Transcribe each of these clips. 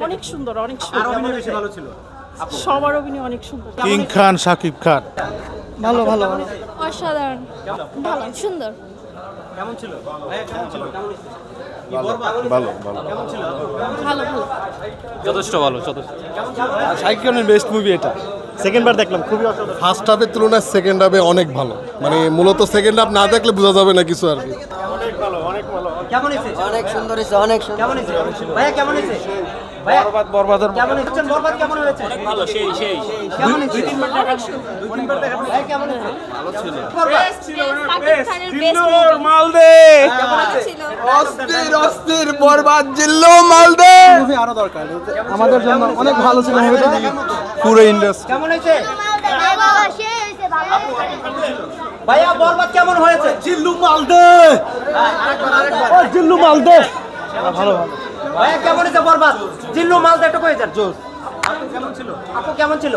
অনেক সুন্দর, অনেক সুন্দর। অভিনয় বেশি ভালো ছিল। সবার অভিনয় অনেক সুন্দর। কিং খান, শাকিব খান। ভালো ভালো ভালো। অসাধারণ, ভালো, সুন্দর। কেমন ছিল ভাইয়া? কেমন ছিল? ভালো ভালো কেমন ছিল? ভালো ভালো যথেষ্ট ভালো, যথেষ্ট। শাকিব খানের বেস্ট মুভি এটা। সেকেন্ডবার দেখলাম, খুবই অসাধারণ। ফার্স্ট হাফের তুলনায় সেকেন্ড হাফে অনেক ভালো, মানে মূলত সেকেন্ড হাফ না দেখলে বোঝা যাবে না কিছু আর কি। অনেক ভালো, অনেক ভালো। কেমন হয়েছে? অনেক সুন্দর হয়েছে, অনেক সুন্দর। কেমন হয়েছে ভাইয়া? কেমন হয়েছে ভাইয়া? বরবাদের কেমন হয়েছে? বরবাদ কেমন হয়েছে? ভালো, সেই সেই কেমন হয়েছে? দুই তিনবার দেখা। ভাইয়া কেমন হয়েছে? ভালো ছিল। বরবাদ সাকিব খানের বেস্ট মালদে ছিল। অস্থির অস্থির বরবাদ জিল্লো মালদে মুভি আরো দরকার আমাদের জন্য। অনেক ভালো ছিল মুভিটা, পুরো ইন্ডাস্ট্রি। কেমন হয়েছে? ভাইয়া বরবাদ কেমন হয়েছে? জিল্লু মালদে, ও জিল্লু মালদে। ভালো ভালো। ভাইয়া কেমন হয়েছে বরবাদ? জিল্লু মালদা একটু কয়ে যান। আপু কেমন ছিল? আপু কেমন ছিল?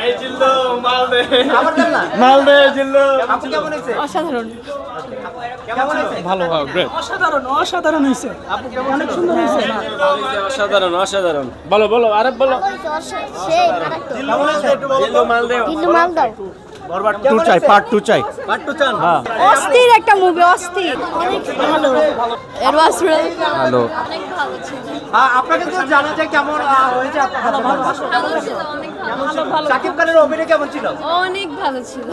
এই জিল্লু মালদে, আবার দেন না। মালদে জিল্লু। আপু কেমন হয়েছে? অসাধারণ, কেমন হয়েছে? ভালো ভালো, গ্রেট। অসাধারণ, অসাধারণ হয়েছে। অনেক সুন্দর হয়েছে। অসাধারণ, অসাধারণ। বলো বলো, আরে বলো। কেমন হয়েছে? জিল্লু মালদে। বরবাদ 2 চাই, পার্ট 2 চাই। পাট্টু চান? অস্থির একটা মুভি, অস্থির, অনেক ভালো। It was really ভালো। অনেক ভালো ছিল। আপনাকে তো জানা যায় কেমন হয়েছে আপনার কাছে? ভালো ছিল, অনেক ভালো। শাকিব খানের অভিনয় কেমন ছিল? অনেক ভালো ছিল।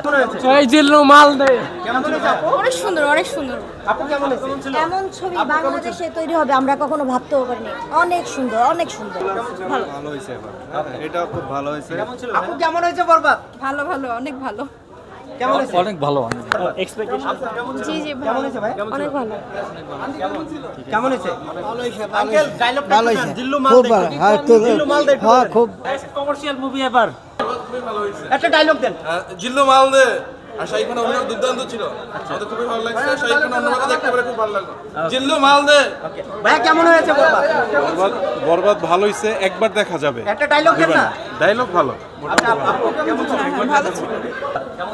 কেমন হয়েছে? এই জিল্লু মালদে। কেমন হয়েছে আপু? অনেক সুন্দর, অনেক সুন্দর। আপু কেমন হয়েছে? এমন ছবি বাংলাদেশে তৈরি হবে আমরা কখনো ভাবতেও পারিনি। অনেক সুন্দর, অনেক সুন্দর। ভালো হয়েছে এবার, এটা খুব ভালো হয়েছে। আপু কেমন হয়েছে বরবাদ? ভালো ভালো, অনেক ভালো। কেমন হয়েছে? অনেক ভালো, অনেক ভালো। জি জি, কেমন ভালো, হয়েছে ভাই? অনেক ভালো। কেমন হয়েছে? আঙ্কেল ডায়লগটা ভালো একটু হয়েছে। দেন। জিল্লু খুব মালদা ভালো, একটু। হ্যাঁ জিল্লু মালদা একটু হ্যাঁ বলেন। খুব কমার্শিয়াল মুভি এবার। একটা ডায়লগ দেন। জিল্লু মালদে আর শাহিদ খান অভিনয় দুর্দান্ত ছিল, আমাদের খুবই ভালো লাগছে। শাহিদ খান অন্যভাবে দেখতে পেরে খুব ভালো লাগলো। জিল্লু মালদে। ওকে ভাইয়া কেমন হয়েছে বরবাদ? বরবাদ ভালো হইছে, একবার দেখা যাবে। একটা ডায়লগ দেন না। ডায়লগ ভালো। আচ্ছা আপু কেমন ছিল?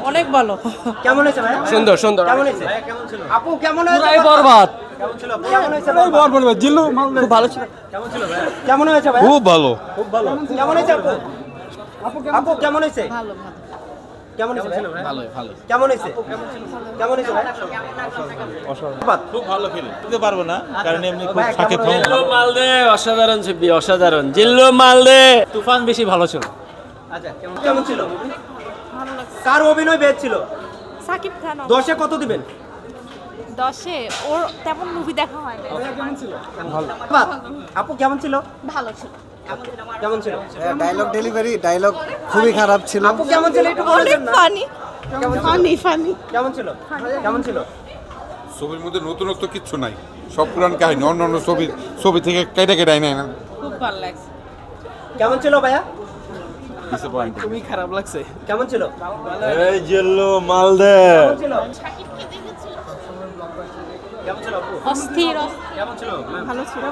অনেক ভালো। কেমন হয়েছে ভাই? সুন্দর, সুন্দর। কেমন হয়েছে? আপু কেমন হয়েছে? বরবাদ। কেমন ছিল? কেমন হয়েছে? বরবাদ? জিল্লু মালদে খুব ভালো ছিল। কেমন ছিল ভাই? কেমন হয়েছে ভাই? খুব ভালো। খুব ভালো। কেমন হয়েছে আপু? আপু কেমন হয়েছে? ভালো ভালো। কেমন হয়েছে ভাই? ভালো, ভালো। কেমন হয়েছে? কেমন হয়েছে ভাই? অসাধারণ। খুব ভালো ফিল্ম। দিতে পারবো না কারণ এমনি খুব ভাই, শাকিব কেমন খান। জিল্লু মালদে অসাধারণ ছবি, অসাধারণ। জিল্লু মালদে। তুফান বেশি ভালো ছিল। আচ্ছা কেমন ছিল? কার অভিনয় বেস্ট ছিল? সাকিব খান 10-এ কত দিবেন? 10-এ ওর তেমন মুভি দেখা হয় না। বাহ, আপু কেমন ছিল? ভালো ছিল, কেমন ছিল? ডায়লগ ডেলিভারি, ডায়লগ খুবই খারাপ ছিল। আপু কেমন ছিল একটু বলে অনেক দেন না। ফানি। Funny funny. কেমন ছিল? কেমন ছিল? ছবির মধ্যে নতুনত্ব কিচ্ছু নাই, সব পুরান কাহিনী। অন্য ছবি থেকে কেটে কেটে নাই না। খুব ভালো লাগছে। কেমন ছিল ভাইয়া? খুবই খারাপ লাগছে। কেমন ছিল? এই জিল্লু মালদে। কেমন ছিল? কেমন ছিল আপু? অস্থির, কেমন ছিল? ভালো ছিল।